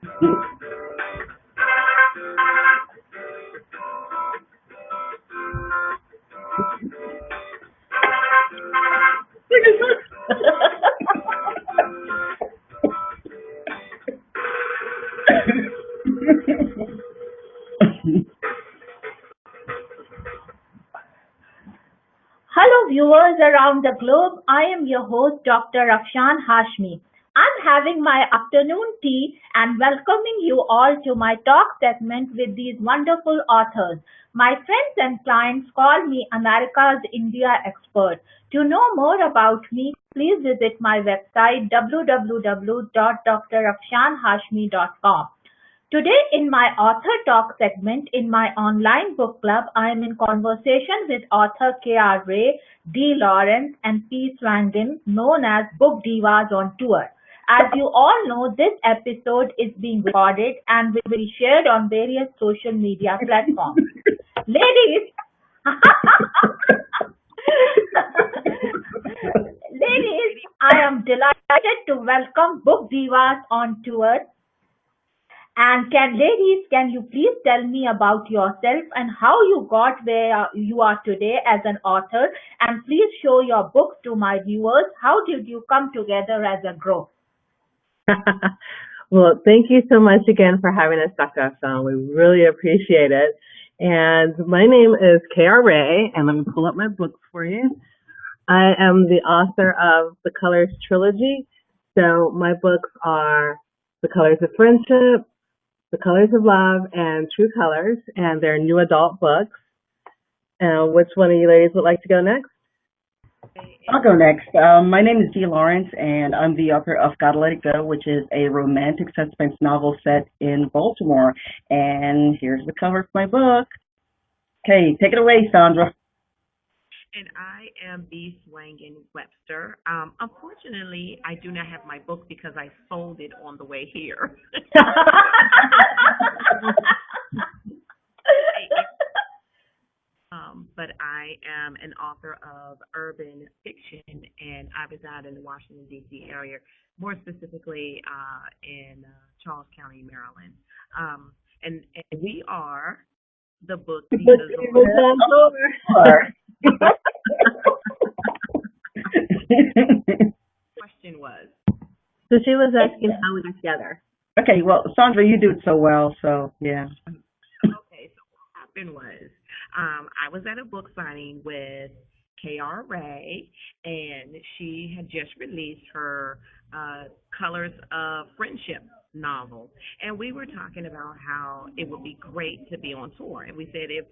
Hello, viewers around the globe. I am your host, Dr. Afshan Hashmi. I'm having my afternoon tea and welcoming you all to my talk segment with these wonderful authors. My friends and clients call me America's India expert. To know more about me, please visit my website www.drafshanhashmi.com. Today, in my author talk segment in my online book club, I am in conversation with author K.R. Ray, D. Lawrence, and P. Swangan, known as Book Divas on Tour. As you all know, this episode is being recorded and will be shared on various social media platforms. Ladies, ladies, I am delighted to welcome Book Divas on Tour. And can you please tell me about yourself and how you got where you are today as an author? And please show your books to my viewers. How did you come together as a group? Well, thank you so much again for having us, Dr. Afshan. We really appreciate it. And my name is K.R. Ray, and let me pull up my books for you. I am the author of the Colors trilogy. So my books are The Colors of Friendship, The Colors of Love, and True Colors, and they're new adult books. Which one of you ladies would like to go next? I'll go next. My name is Dee Lawrence, and I'm the author of Gotta Let It Go, which is a romantic suspense novel set in Baltimore. And here's the cover of my book. Okay, take it away, Sandra. And I am B. Swangan Webster. Unfortunately, I do not have my book because I sold it on the way here. But I am an author of urban fiction, and I reside in the Washington, D.C. area, more specifically in Charles County, Maryland. And we are the book Divas. Question was. So she was asking how we got together. Okay, well, Sandra, you do it so well, so yeah. Okay, so what happened was I was at a book signing with K.R. Ray, and she had just released her Colors of Friendship novel, and we were talking about how it would be great to be on tour. And we said if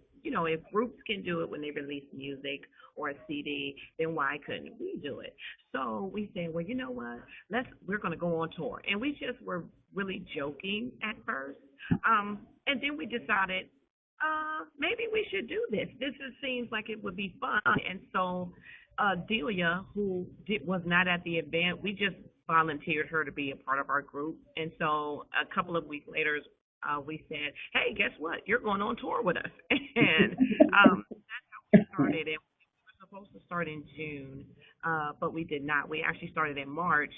groups can do it when they release music or a CD, then why couldn't we do it? So we said, well, you know what? We're going to go on tour, and we just were really joking at first, and then we decided. Maybe we should do this. Seems like it would be fun. And so Delia, who was not at the event, we just volunteered her to be a part of our group. And so a couple of weeks later, we said, hey, guess what? You're going on tour with us. And that's how we started. And we were supposed to start in June, but we did not. We actually started in March.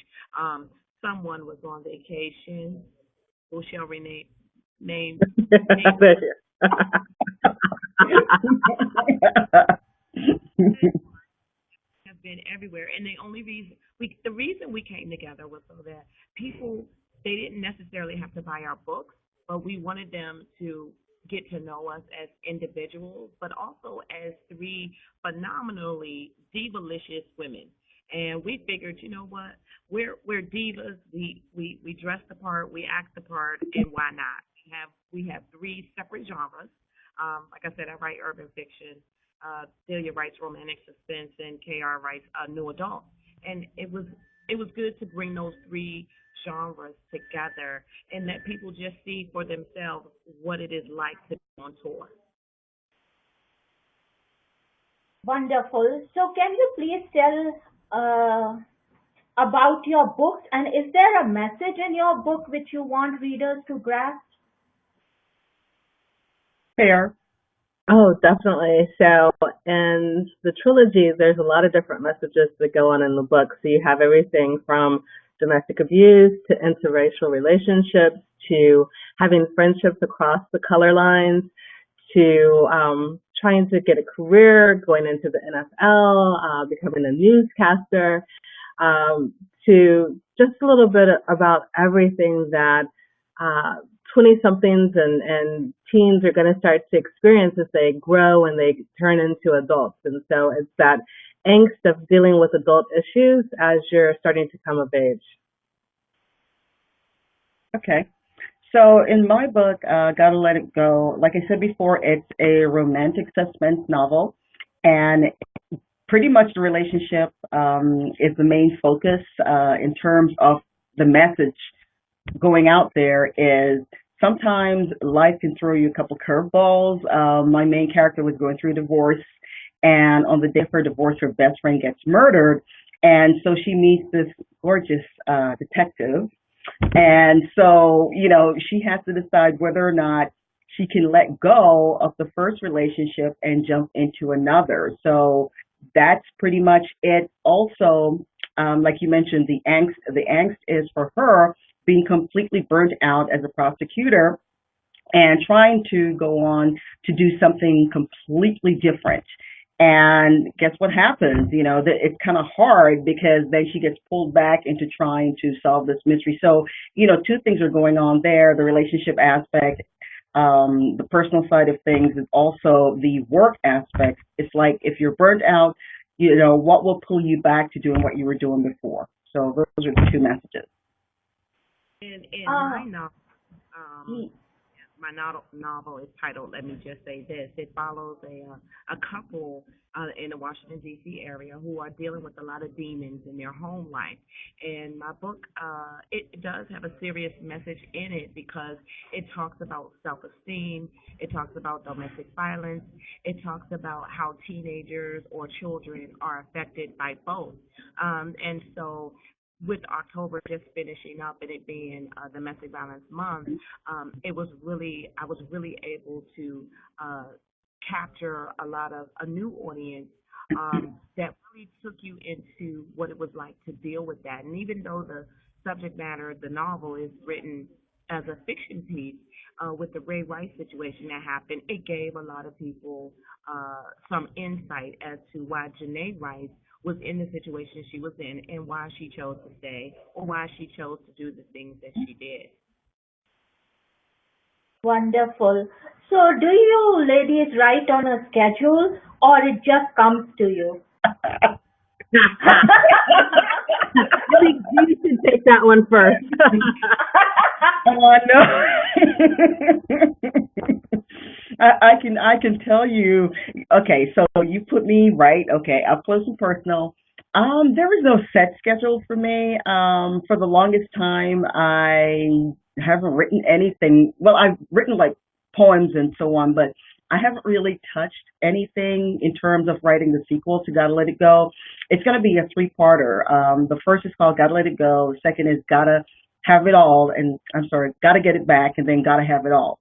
Someone was on vacation. Who shall rename? Name. Have been everywhere, and the reason we came together was so that people, they didn't necessarily have to buy our books, but we wanted them to get to know us as individuals, but also as three phenomenally divalicious women. And we figured, you know what, we're divas. We dress the part, we act the part, and why not? We have three separate genres. Like I said, I write urban fiction. Delia writes romantic suspense, and KR writes new adult. And it was good to bring those three genres together and let people just see for themselves what it is like to be on tour. Wonderful. So, can you please tell about your books? And is there a message in your book which you want readers to grasp? Fair. Oh, definitely. So in the trilogy, there's a lot of different messages that go on in the book. So you have everything from domestic abuse to interracial relationships to having friendships across the color lines, to trying to get a career, going into the NFL, becoming a newscaster, to just a little bit about everything that 20-somethings and teens are going to start to experience as they grow and they turn into adults. And so it's that angst of dealing with adult issues as you're starting to come of age. Okay. So in my book, Gotta Let It Go, like I said before, it's a romantic suspense novel, and pretty much the relationship is the main focus in terms of the message going out there is sometimes life can throw you a couple curveballs. My main character was going through a divorce, and on the day of her divorce, her best friend gets murdered, and so she meets this gorgeous detective, and so, she has to decide whether or not she can let go of the first relationship and jump into another. So that's pretty much it. Also, like you mentioned, the angst is for her being completely burnt out as a prosecutor and trying to go on to do something completely different. And guess what happens? It's kind of hard because then she gets pulled back into trying to solve this mystery. So, two things are going on there, the relationship aspect, the personal side of things, and also the work aspect. It's like if you're burnt out, what will pull you back to doing what you were doing before? So those are the two messages. In my novel, my novel is titled "Let Me Just Say This." It follows a couple in the Washington D.C. area who are dealing with a lot of demons in their home life. And my book, it does have a serious message in it because it talks about self-esteem, it talks about domestic violence, it talks about how teenagers or children are affected by both. And so with October just finishing up and it being Domestic Violence Month, I was really able to capture a new audience that really took you into what it was like to deal with that. And even though the subject matter of the novel is written as a fiction piece, with the Ray Rice situation that happened, it gave a lot of people some insight as to why Janae Rice was in the situation she was in and why she chose to stay or why she chose to do the things that she did. Wonderful. So, do you ladies write on a schedule or it just comes to you? I think you should take that one first. Oh no. I can tell you. Okay, so you put me right. Okay, up close and personal. There was no set schedule for me. For the longest time, I haven't written anything. Well, I've written like poems and so on, but I haven't really touched anything in terms of writing the sequel to Gotta Let It Go. It's going to be a three-parter. The first is called Gotta Let It Go. The second is Gotta Have It All, and I'm sorry, Gotta Get It Back, and then Gotta Have It All.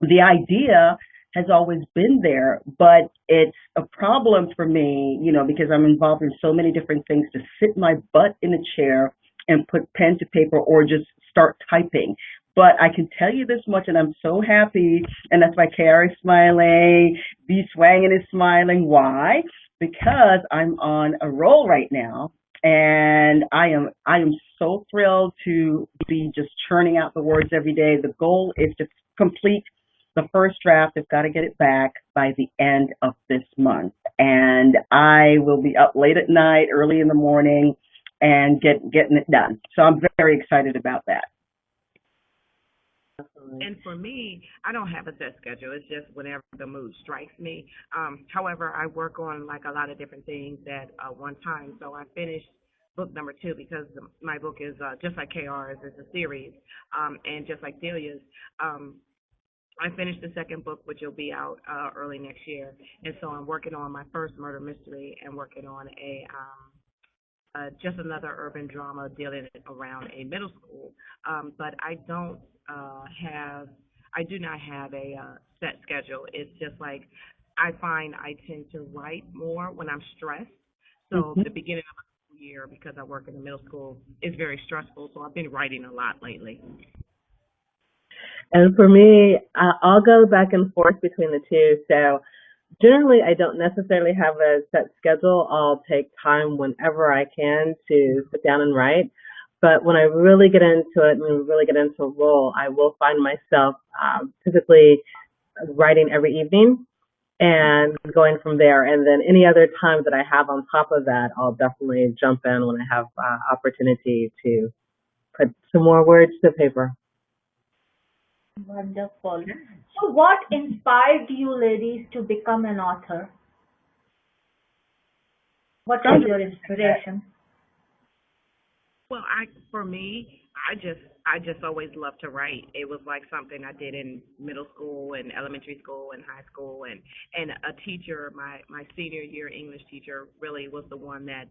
The idea has always been there, but it's a problem for me, because I'm involved in so many different things to sit my butt in a chair and put pen to paper or just start typing. But I can tell you this much, and I'm so happy, and that's why KR is smiling, B Swangin is smiling. Why? Because I'm on a roll right now, and I am so thrilled to be just churning out the words every day. The goal is to complete the first draft. I've got to get it back by the end of this month, and I will be up late at night, early in the morning, and getting it done. So I'm very excited about that. And for me, I don't have a set schedule. It's just whenever the mood strikes me. However, I work on like a lot of different things at one time. So I finished book number 2 because my book is just like KR's, it's a series, and just like Delia's. I finished the second book, which will be out early next year, and so I'm working on my first murder mystery and working on just another urban drama dealing around a middle school. But I do not have a set schedule. It's just like I find I tend to write more when I'm stressed. So the beginning of a school year, because I work in the middle school, is very stressful. So I've been writing a lot lately. And for me, I'll go back and forth between the two. So generally, I don't necessarily have a set schedule. I'll take time whenever I can to sit down and write. But when I really get into it and really get into a role, I will find myself typically writing every evening and going from there. And then any other time that I have on top of that, I'll definitely jump in when I have opportunity to put some more words to paper. Wonderful. So, what inspired you ladies to become an author? What was your inspiration? Well, for me, I just always loved to write. It was like something I did in middle school and elementary school and high school, and a teacher, my senior year English teacher, really was the one that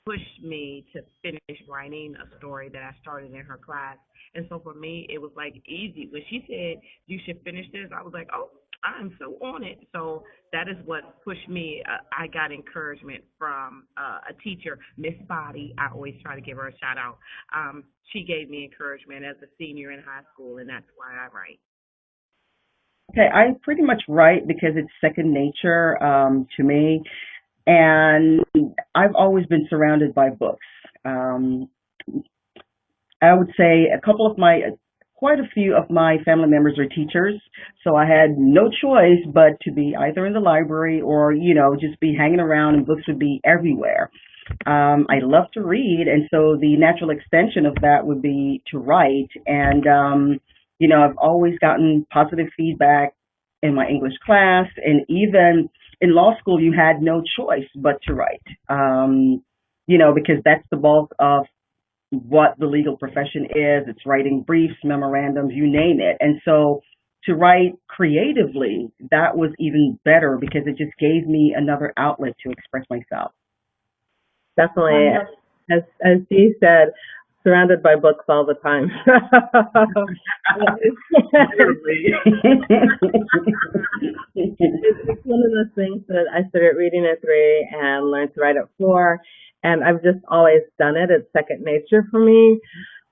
pushed me to finish writing a story that I started in her class. And so for me, it was like easy. When she said you should finish this, I was like, oh, I'm so on it. So that is what pushed me. I got encouragement from a teacher, Miss Body. I always try to give her a shout out. She gave me encouragement as a senior in high school, and that's why I write. Okay, I pretty much write because it's second nature to me, and I've always been surrounded by books. Um, I would say quite a few of my family members are teachers, so I had no choice but to be either in the library or, just be hanging around, and books would be everywhere. I love to read, and so the natural extension of that would be to write. And, I've always gotten positive feedback in my English class, and even in law school, you had no choice but to write, because that's the bulk of what the legal profession is. It's writing briefs, memorandums, you name it. And so to write creatively, that was even better because it just gave me another outlet to express myself. Definitely. As Dee said, surrounded by books all the time. It's one of those things that I started reading at 3 and learned to write at 4, and I've just always done it. It's second nature for me.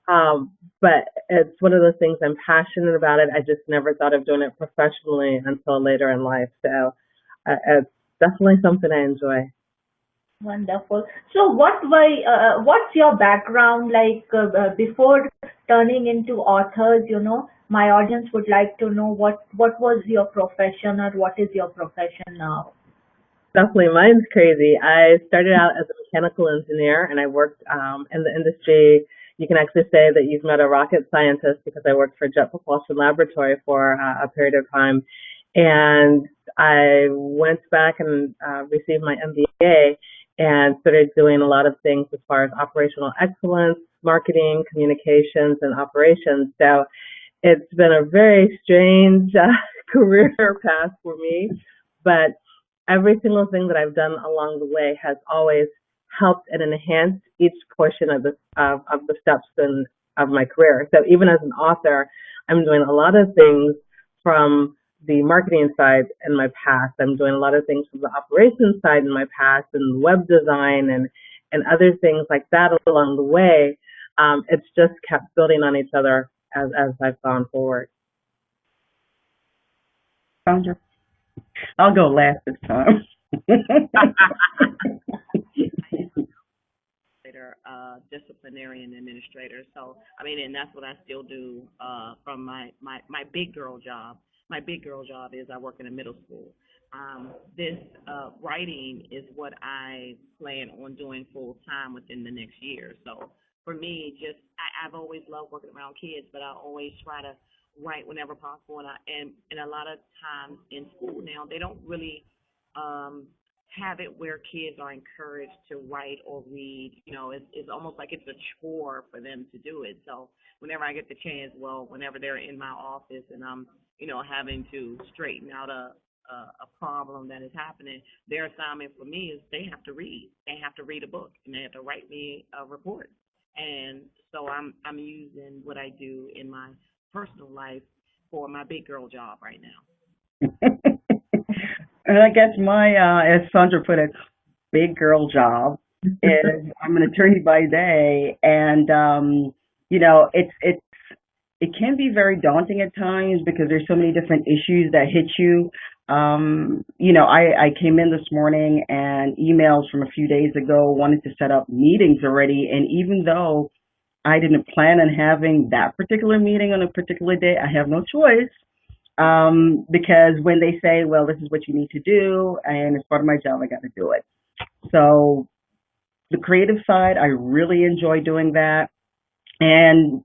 But it's one of those things I'm passionate about it. I just never thought of doing it professionally until later in life. So it's definitely something I enjoy. Wonderful. So, what's your background like before turning into authors? My audience would like to know what was your profession or what is your profession now? Definitely, mine's crazy. I started out as a mechanical engineer, and I worked in the industry. You can actually say that you've met a rocket scientist because I worked for Jet Propulsion Laboratory for a period of time, and I went back and received my MBA and started doing a lot of things as far as operational excellence, marketing, communications, and operations. So it's been a very strange career path for me, but every single thing that I've done along the way has always helped and enhanced each portion of the steps of my career. So even as an author, I'm doing a lot of things from the marketing side in my past. I'm doing a lot of things from the operations side in my past, and web design and other things like that along the way. It's just kept building on each other as I've gone forward. Sandra, I'll go last this time. Disciplinarian administrator. So, I mean, and that's what I still do from my big girl job. My big girl job is I work in a middle school. This writing is what I plan on doing full time within the next year. So for me, I've always loved working around kids, but I always try to write whenever possible. And a lot of times in school now, they don't really um, have it where kids are encouraged to write or read. It's almost like it's a chore for them to do it. So whenever I get the chance, well, whenever they're in my office and I'm, having to straighten out a problem that is happening, their assignment for me is they have to read. They have to read a book and they have to write me a report. And so I'm using what I do in my personal life for my big girl job right now. And I guess my, as Sandra put it, big girl job is I'm an attorney by day, and it's it can be very daunting at times because there's so many different issues that hit you. I came in this morning and emails from a few days ago wanted to set up meetings already. And even though I didn't plan on having that particular meeting on a particular day, I have no choice. Because when they say, well, this is what you need to do, and as part of my job, I got to do it. So the creative side, I really enjoy doing that. And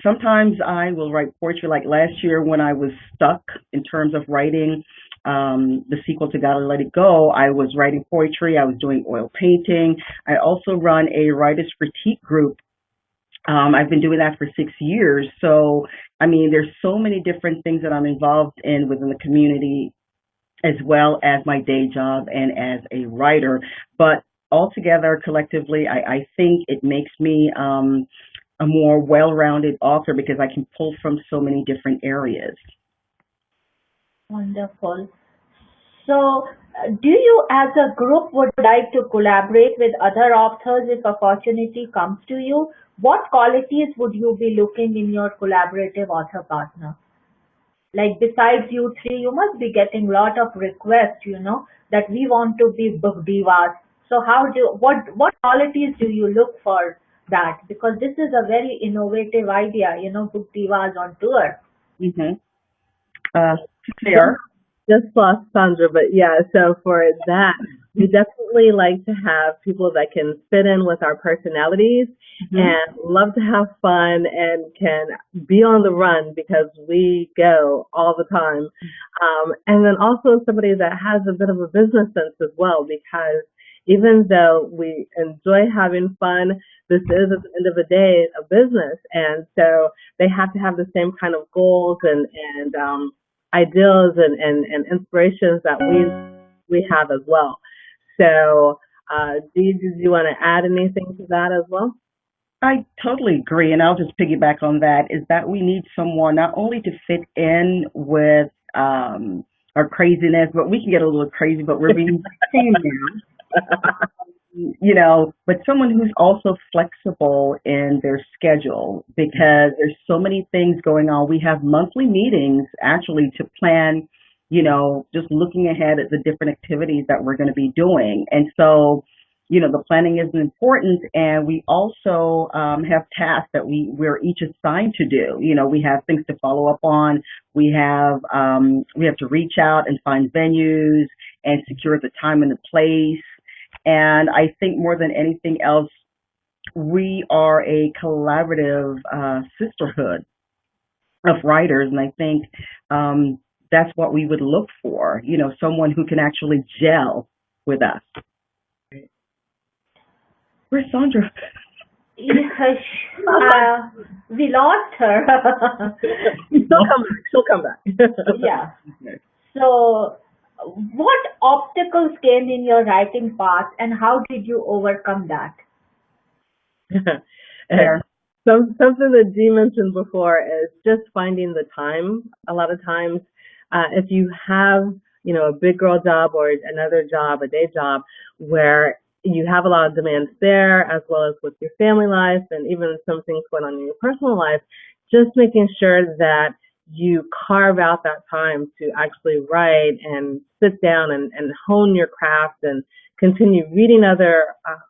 sometimes I will write poetry. Like last year when I was stuck in terms of writing the sequel to Gotta Let It Go, I was writing poetry. I was doing oil painting. I also run a writer's critique group. I've been doing that for 6 years. So, I mean, there's so many different things that I'm involved in within the community, as well as my day job and as a writer. But altogether, collectively, I think it makes me a more well-rounded author because I can pull from so many different areas. Wonderful. So, do you as a group would like to collaborate with other authors if opportunity comes to you? What qualities would you be looking in your collaborative author partner? Like besides you three, you must be getting lot of requests, that we want to be book divas. So what qualities do you look for that? Because this is a very innovative idea, book divas on tour. Mm-hmm. Fair. Just lost Sandra, but yeah, so for that, we definitely like to have people that can fit in with our personalities and love to have fun and can be on the run because we go all the time. And then also somebody that has a bit of a business sense as well, because even though we enjoy having fun, this is at the end of the day a business, and so they have to have the same kind of goals and ideals and inspirations that we have as well. So, do you want to add anything to that as well? I totally agree, and I'll just piggyback on that, is that we need someone not only to fit in with our craziness, but we can get a little crazy, but we're being tame now. But someone who's also flexible in their schedule because there's so many things going on. We have monthly meetings actually to plan, just looking ahead at the different activities that we're going to be doing. And so, the planning is important, and we also have tasks that we're each assigned to do. We have things to follow up on. We have to reach out and find venues and secure the time and the place. And I think more than anything else, we are a collaborative sisterhood of writers, and I think that's what we would look for. Someone who can actually gel with us. Where's Sandra? Yes, we lost her. She'll come back. Yeah. So, what obstacles came in your writing path, and how did you overcome that? There. Something that Dee mentioned before is just finding the time. A lot of times, if you have, a big girl job or another job, a day job, where you have a lot of demands there, as well as with your family life and even some things going on in your personal life, just making sure that you carve out that time to actually write and sit down and hone your craft and continue reading other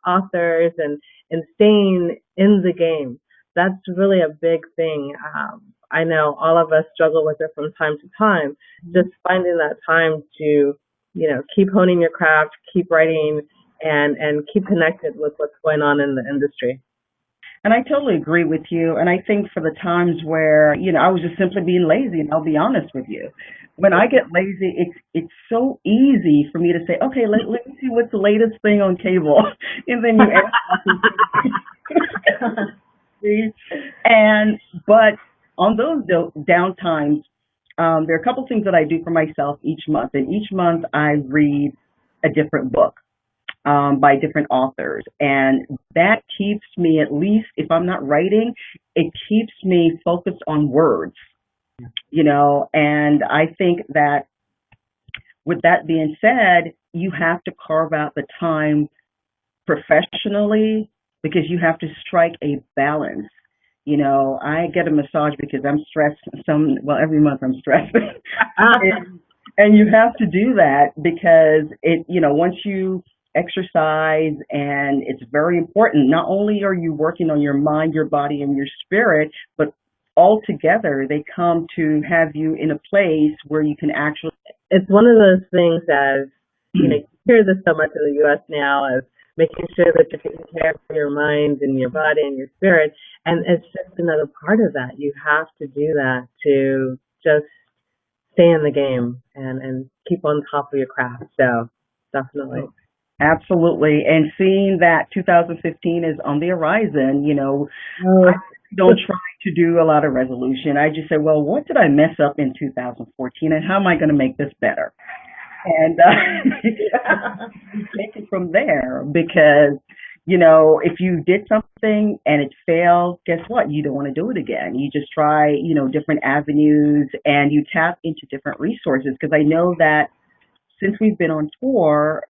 authors and staying in the game. That's really a big thing. I know all of us struggle with it from time to time. Just finding that time to, keep honing your craft, keep writing, and keep connected with what's going on in the industry. And I totally agree with you. And I think for the times where, I was just simply being lazy, and I'll be honest with you. When I get lazy, it's so easy for me to say, okay, let me see what's the latest thing on cable. And then you but on those down times, there are a couple things that I do for myself each month. And each month I read a different book by different authors. And that keeps me, at least if I'm not writing, it keeps me focused on words, and I think that with that being said, you have to carve out the time professionally because you have to strike a balance. I get a massage because I'm stressed. Every month I'm stressed. And you have to do that because once you exercise, and it's very important, not only are you working on your mind, your body, and your spirit, but all together they come to have you in a place where you can actually. It's one of those things as, you hear this so much in the U.S. now, as making sure that you're taking care of your mind and your body and your spirit. And it's just another part of that. You have to do that to just stay in the game and keep on top of your craft. So definitely. Absolutely. And seeing that 2015 is on the horizon, Oh, I don't try to do a lot of resolution. I just say, well, what did I mess up in 2014 and how am I going to make this better? And you take it from there because, if you did something and it failed, guess what? You don't want to do it again. You just try, different avenues, and you tap into different resources, because I know that since we've been on tour,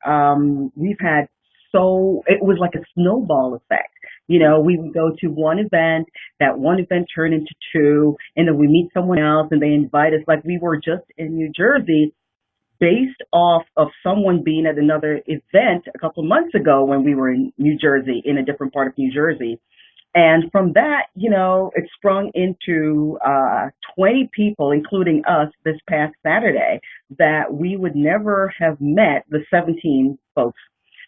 we've had it was like a snowball effect. We would go to one event, that one event turned into two, and then we meet someone else and they invite us. Like, we were just in New Jersey based off of someone being at another event a couple of months ago when we were in New Jersey, in a different part of New Jersey. And from that, it sprung into 20 people, including us, this past Saturday, that we would never have met, the 17 folks.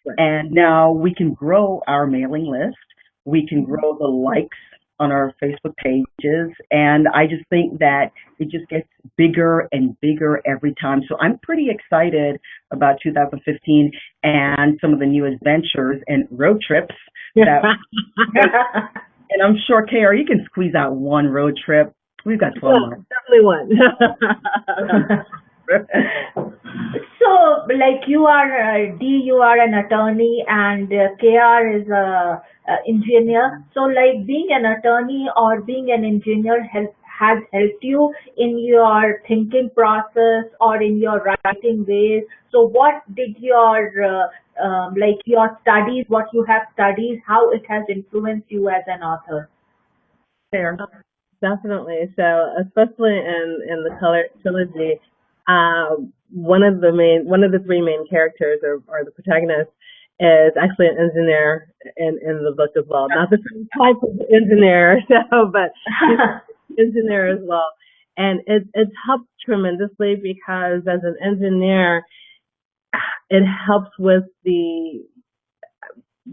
Right. And now we can grow our mailing list. We can grow the likes on our Facebook pages. And I just think that it just gets bigger and bigger every time. So I'm pretty excited about 2015 and some of the new adventures and road trips that and I'm sure, KR, you can squeeze out one road trip. We've got 12 months. Definitely one. So, like, you are D, you are an attorney, and KR is a engineer. So, like, being an attorney or being an engineer has helped you in your thinking process or in your writing ways. So, what did your your studies, what you have studied, how it has influenced you as an author? There. Definitely. So, especially in the color trilogy, one of the three main characters, or the protagonist, is actually an engineer in the book as well. Not the same type of engineer, but he's an engineer as well. And it's helped tremendously because as an engineer, it helps with the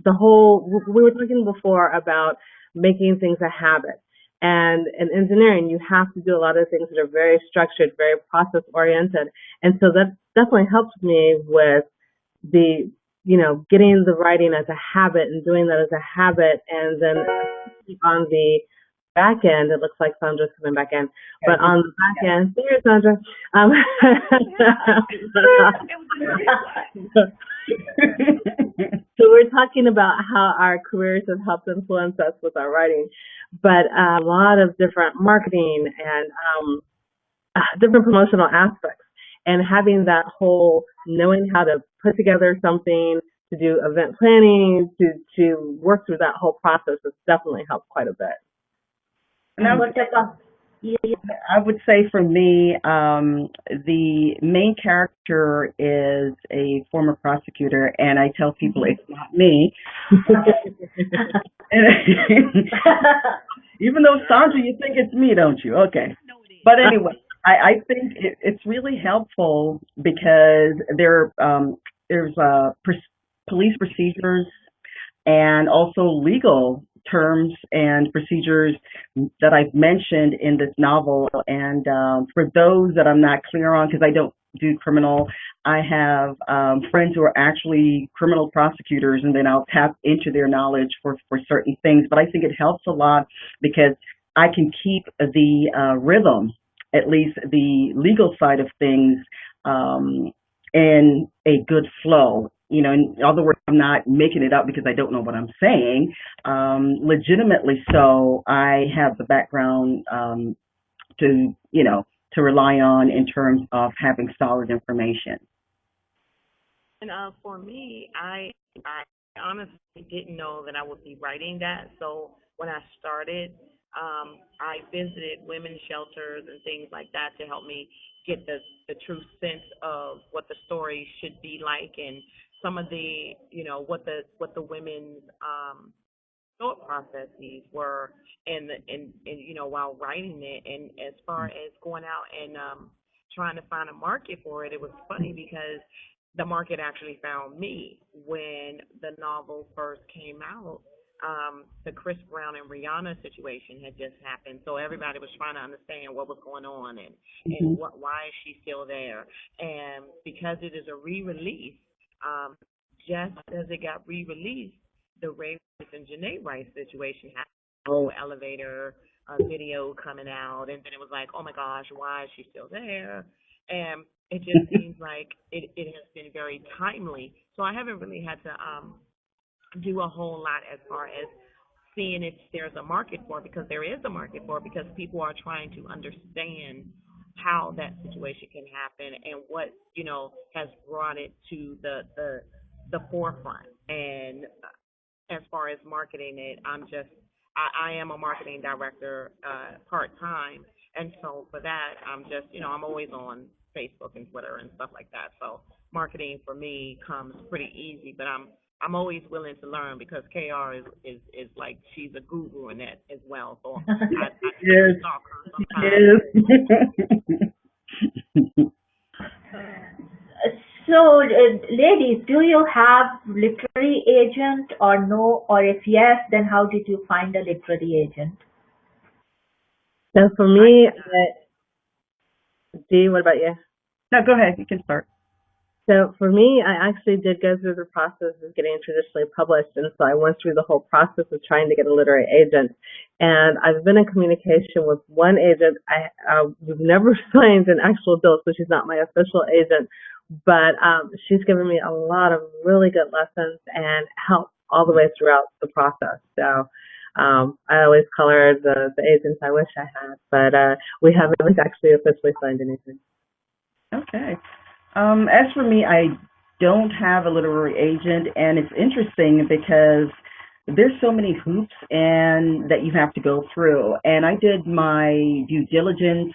whole. We were talking before about making things a habit. And in engineering, you have to do a lot of things that are very structured, very process oriented. And so that definitely helps me with the, getting the writing as a habit and doing that as a habit. And then on the back end, it looks like Sandra's coming back in, but on the back end, there's Sandra. So we're talking about how our careers have helped influence us with our writing, but a lot of different marketing and different promotional aspects, and having that whole knowing how to put together something, to do event planning, to work through that whole process has definitely helped quite a bit. And I would say for me, the main character is a former prosecutor, and I tell people it's not me. Even though, Sandra, you think it's me, don't you? Okay. But anyway, I think it's really helpful because there's police procedures and also legal terms and procedures that I've mentioned in this novel. And for those that I'm not clear on, because I don't do criminal, I have friends who are actually criminal prosecutors, and then I'll tap into their knowledge for certain things. But I think it helps a lot because I can keep the rhythm, at least the legal side of things, in a good flow. In other words, I'm not making it up because I don't know what I'm saying. Legitimately so, I have the background to rely on in terms of having solid information. And for me, I honestly didn't know that I would be writing that. So when I started I visited women's shelters and things like that to help me get the true sense of what the story should be like, and some of the, what the women's thought processes were, and while writing it. And as far as going out and trying to find a market for it, it was funny because the market actually found me when the novel first came out. The Chris Brown and Rihanna situation had just happened, so everybody was trying to understand what was going on, and why is she still there. And because it is a re-release, um, just as it got re-released, the Ray Rice and Janae Rice situation happened. Oh, elevator video coming out, and then it was like, oh my gosh, why is she still there? And it just seems like it has been very timely. So I haven't really had to do a whole lot as far as seeing if there's a market for it, because there is a market for it, because people are trying to understand how that situation can happen and what has brought it to the forefront. And as far as marketing it, I am a marketing director part time, and so for that, I'm just I'm always on Facebook and Twitter and stuff like that. So marketing for me comes pretty easy, but I'm always willing to learn, because KR is like, she's a guru in that as well. So I Yes, talk her sometimes. yes. So, ladies, do you have literary agent or no? Or if yes, then how did you find a literary agent? So for I me, did not. Dee, what about you? No, go ahead. You can start. So for me, I actually did go through the process of getting traditionally published, and so I went through the whole process of trying to get a literary agent. And I've been in communication with one agent. We've never signed an actual deal, so she's not my official agent, but she's given me a lot of really good lessons and help all the way throughout the process. So I always call her the agent I wish I had, but we haven't actually officially signed anything. Okay. As for me, I don't have a literary agent, and it's interesting because there's so many hoops and that you have to go through. And I did my due diligence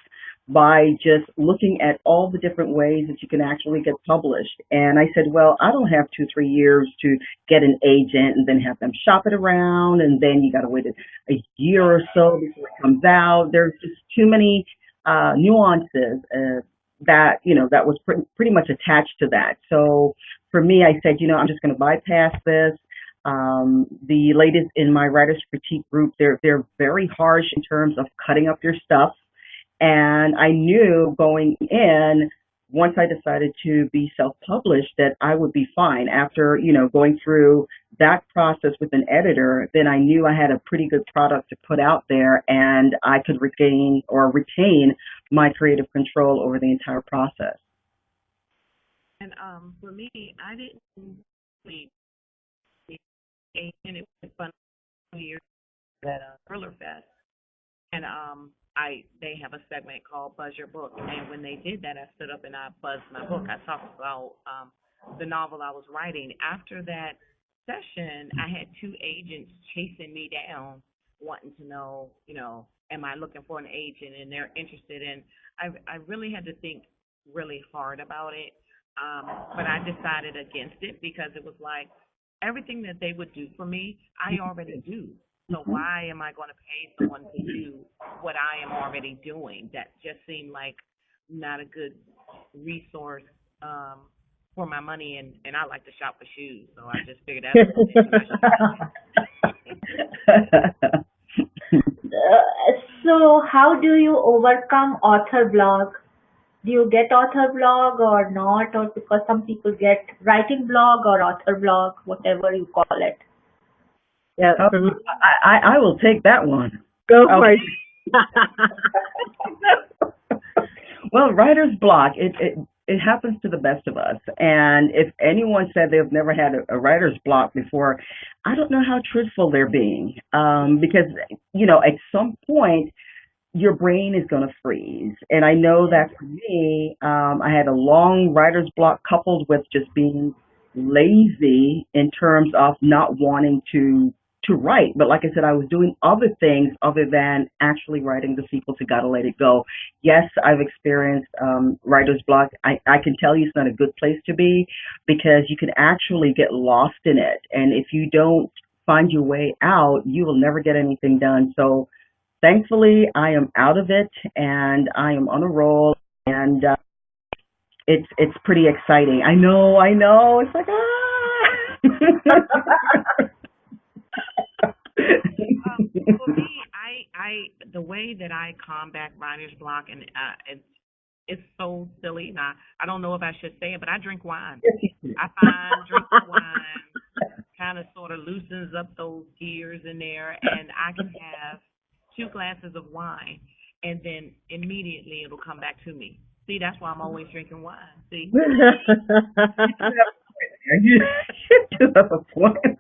by just looking at all the different ways that you can actually get published. And I said, well, I don't have 2, 3 years to get an agent and then have them shop it around, and then you got to wait a year or so before it comes out. There's just too many nuances. That was pretty much attached to that. So for me, I said, I'm just going to bypass this. The ladies in my writers critique group, they're very harsh in terms of cutting up your stuff, and I knew going in, once I decided to be self-published, that I would be fine. After, going through that process with an editor, then I knew I had a pretty good product to put out there, and I could regain or retain my creative control over the entire process. And for me, I didn't really, and it was fun years at Thriller Fest. And they have a segment called Buzz Your Book, and when they did that, I stood up and I buzzed my book. I talked about the novel I was writing. After that session, I had 2 agents chasing me down, wanting to know, am I looking for an agent, and they're interested in. I really had to think really hard about it, but I decided against it, because it was like everything that they would do for me, I already do. So why am I going to pay someone to do what I am already doing? That just seemed like not a good resource for my money, and I like to shop for shoes, so I just figured that was So, how do you overcome author blog? Do you get author blog or not? Or because some people get writing blog or author blog, whatever you call it. Yeah, Oh, for me, I will take that one. go for Okay. it. Well, writer's block, it happens to the best of us. And if anyone said they've never had a writer's block before, I don't know how truthful they're being. Because, at some point, your brain is going to freeze. And I know that for me, I had a long writer's block coupled with just being lazy in terms of not wanting to to write. But like I said, I was doing other things other than actually writing the sequel to Gotta Let It Go. Yes, I've experienced writer's block. I can tell you it's not a good place to be because you can actually get lost in it. And if you don't find your way out, you will never get anything done. So thankfully, I am out of it and I am on a roll. And it's pretty exciting. I know. It's like, For me, the way that I combat writer's block, and it's so silly. Now, I don't know if I should say it, but I drink wine. I find drinking wine kind of sort of loosens up those gears in there, and I can have 2 glasses of wine, and then immediately it'll come back to me. See, that's why I'm always drinking wine. See? You do have a point.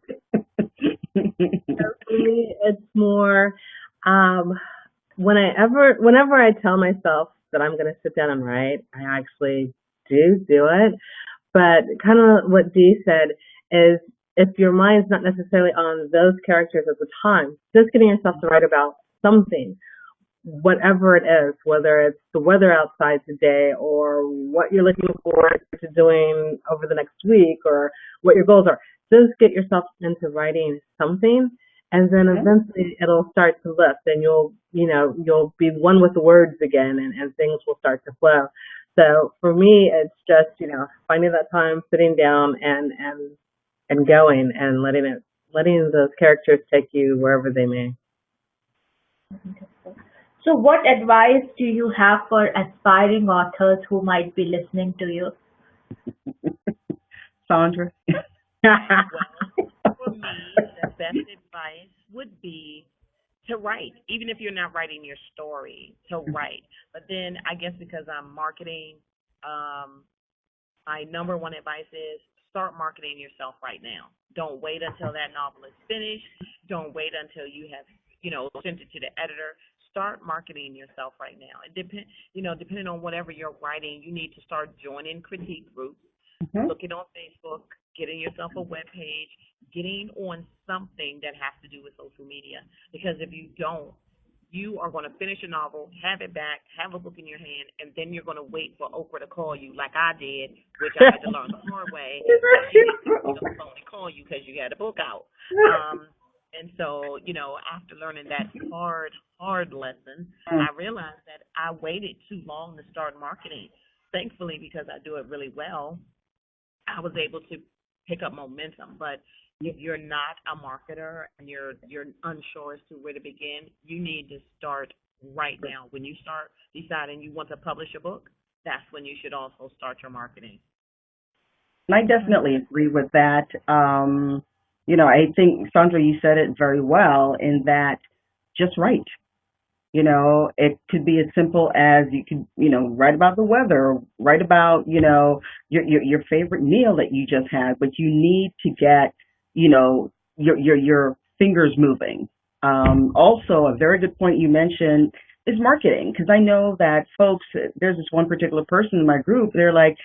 For me, it's more whenever I tell myself that I'm going to sit down and write, I actually do it. But kind of what Dee said is, if your mind's not necessarily on those characters at the time, just getting yourself to write about something, whatever it is, whether it's the weather outside today or what you're looking forward to doing over the next week or what your goals are, just get yourself into writing something, and then eventually it'll start to lift, and you'll be one with the words again, and things will start to flow. So for me, it's just, finding that time, sitting down and going and letting those characters take you wherever they may. So, what advice do you have for aspiring authors who might be listening to you? Sandra? Well, for me, the best advice would be to write, even if you're not writing your story, to write. But then I guess because I'm marketing, my number one advice is start marketing yourself right now. Don't wait until that novel is finished. Don't wait until you have, sent it to the editor. Start marketing yourself right now. It depending on whatever you're writing, you need to start joining critique groups, looking on Facebook, getting yourself a web page, getting on something that has to do with social media. Because if you don't, you are going to finish a novel, have it back, have a book in your hand, and then you're going to wait for Oprah to call you, like I did, which I had to learn the hard way. She didn't only call you because you had a book out. And so, after learning that hard lesson, I realized that I waited too long to start marketing. Thankfully, because I do it really well, I was able to pick up momentum. But if you're not a marketer and you're unsure as to where to begin, you need to start right now. When you start deciding you want to publish a book, that's when you should also start your marketing. And I definitely agree with that. I think, Sandra, you said it very well in that just write. It could be as simple as you could, write about the weather, write about, your favorite meal that you just had, but you need to get, your fingers moving. Also, a very good point you mentioned is marketing, because I know that folks, there's this one particular person in my group, they're like,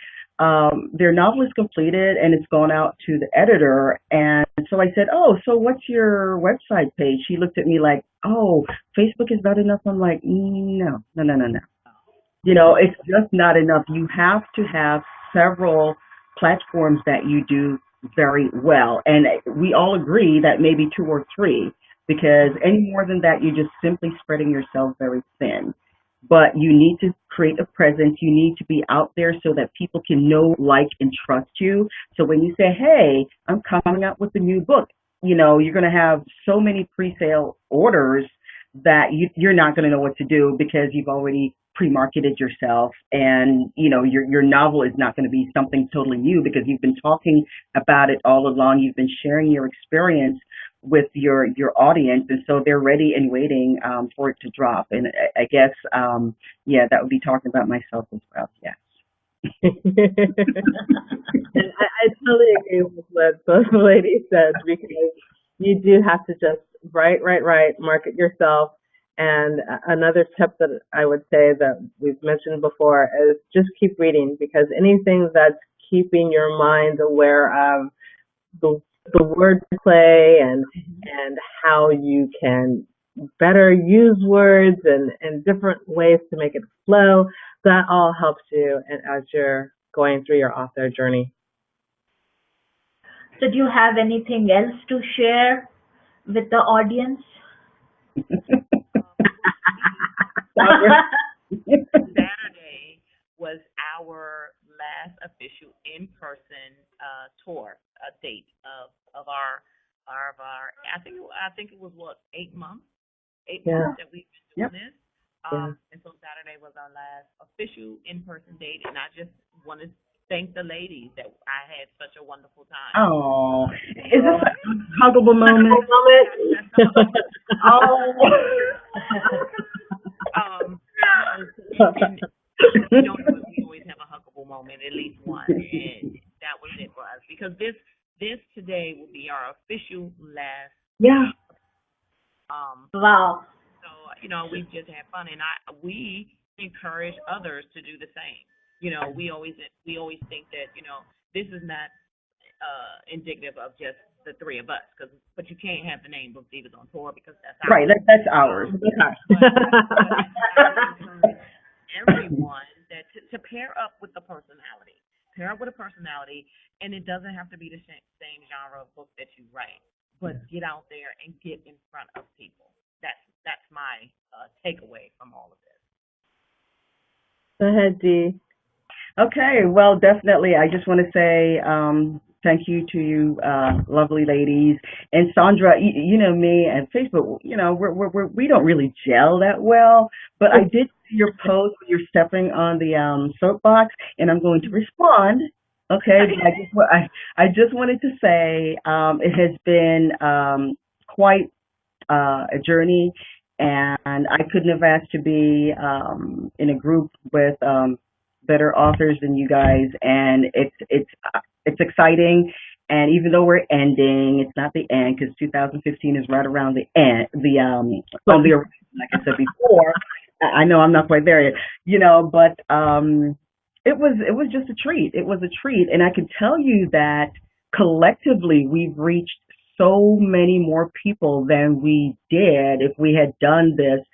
their novel is completed and it's gone out to the editor. And so I said, oh, so what's your website page? She looked at me like, oh, Facebook is not enough. I'm like, no. It's just not enough. You have to have several platforms that you do very well. And we all agree that maybe 2 or 3, because any more than that, you're just simply spreading yourself very thin. But you need to create a presence. You need to be out there so that people can know, like, and trust you. So when you say, hey, I'm coming out with a new book, you're going to have so many pre-sale orders that you're not going to know what to do because you've already pre-marketed yourself. And, your novel is not going to be something totally new because you've been talking about it all along. You've been sharing your experience with your audience, and so they're ready and waiting for it to drop. And I guess, that would be talking about myself as well. Yes. And I totally agree with what both ladies said, because you do have to just write, market yourself. And another tip that I would say that we've mentioned before is just keep reading, because anything that's keeping your mind aware of the wordplay and how you can better use words and different ways to make it flow. That all helps you as you're going through your author journey. So do you have anything else to share with the audience? Saturday was our last official in-person tour date of our. I think it was what 8 months, 8 months that we've been doing this. And so Saturday was our last official in-person date, and I just want to thank the ladies that I had such a wonderful time. Oh, is this a huggable moment? Oh. And we don't know if we always have a huggable moment, at least one, and that was it for us because this today will be our official last. Yeah. Wow. So we just had fun, and we encourage others to do the same. We always think that this is not indicative of just the three of us, but you can't have the name of Divas on Tour because that's ours. Right. That's ours. Everyone that to pair up with a personality, and it doesn't have to be the same genre of book that you write, but get out there and get in front of people. That's my takeaway from all of this. Go ahead, Dee. Okay, well, definitely. I just want to say thank you to you, lovely ladies. And Sandra, you know me and Facebook. We don't really gel that well. But I did see your post where you're stepping on the soapbox, and I'm going to respond. Okay, but I just wanted to say it has been quite a journey, and I couldn't have asked to be in a group with better authors than you guys, and it's exciting. And even though we're ending, it's not the end because 2015 is right around the end. On the like I said before, I know I'm not quite there yet, but it was just a treat. It was a treat, and I can tell you that collectively we've reached so many more people than we did if we had done this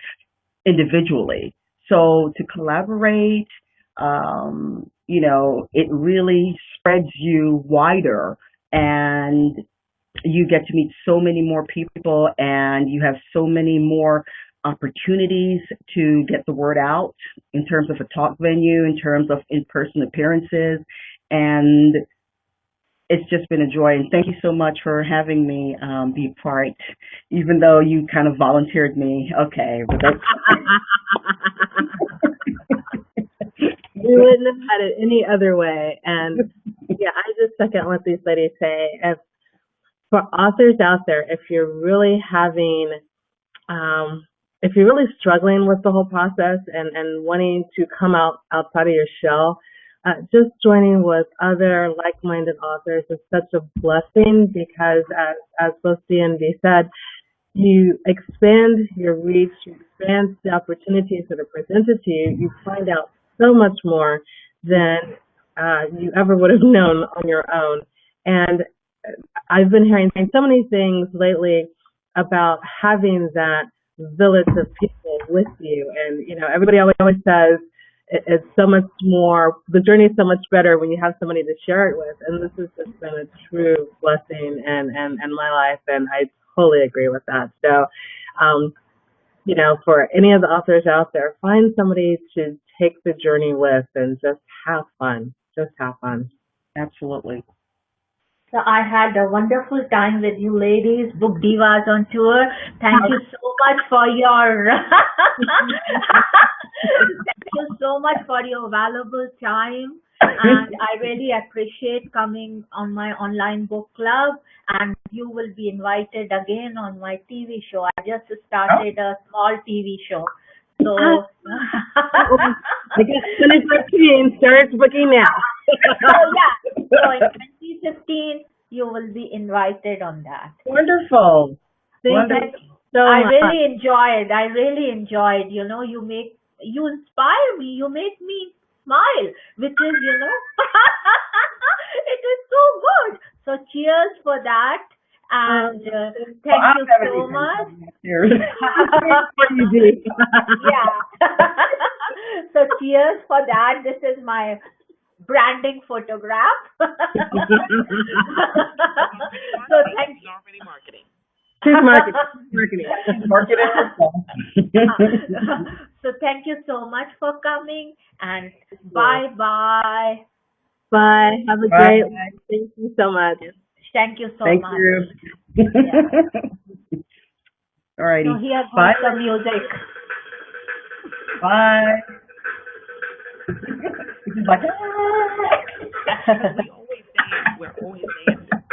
individually. So to collaborate, it really spreads you wider, and you get to meet so many more people, and you have so many more opportunities to get the word out in terms of a talk venue, in terms of in-person appearances, and it's just been a joy. And thank you so much for having me be part, even though you kind of volunteered me. Okay, but that's we wouldn't have had it any other way. And yeah, I just second what these ladies say. If for authors out there, if you're really struggling with the whole process and wanting to come outside of your shell, just joining with other like-minded authors is such a blessing because, as both Dee and Dee said, you expand your reach, you expand the opportunities that are presented to you. You find out so much more than you ever would have known on your own. And I've been hearing so many things lately about having that village of people with you. And, everybody always says it's so much more, the journey is so much better when you have somebody to share it with. And this has just been a true blessing in my life. And I totally agree with that. So, for any of the authors out there, find somebody to take the journey with and just have fun. Just have fun. Absolutely. So I had a wonderful time with you ladies, Book Divas on Tour. Thank you so much for your thank you so much for your valuable time. And I really appreciate coming on my online book club, and you will be invited again on my TV show. I just started a small TV show. So I guess 2015 starts booking now. So in 2015 you will be invited on that. Wonderful. Thank you so much. I really enjoyed. You inspire me. You make me smile, which is it is so good. So cheers for that. And Well, thank I you don't have any so much. cheers. What do you do? Yeah. So cheers for that. This is my branding photograph. So thank She's already marketing. She's marketing. Marketing. Market it herself. So thank you so much for coming and bye bye. Bye. Have a Bye. great life. Thank you so much. Thank you so Thank much. you. Alrighty. So here Bye. goes the music. Bye. It's like, We always dance. We're always dancing.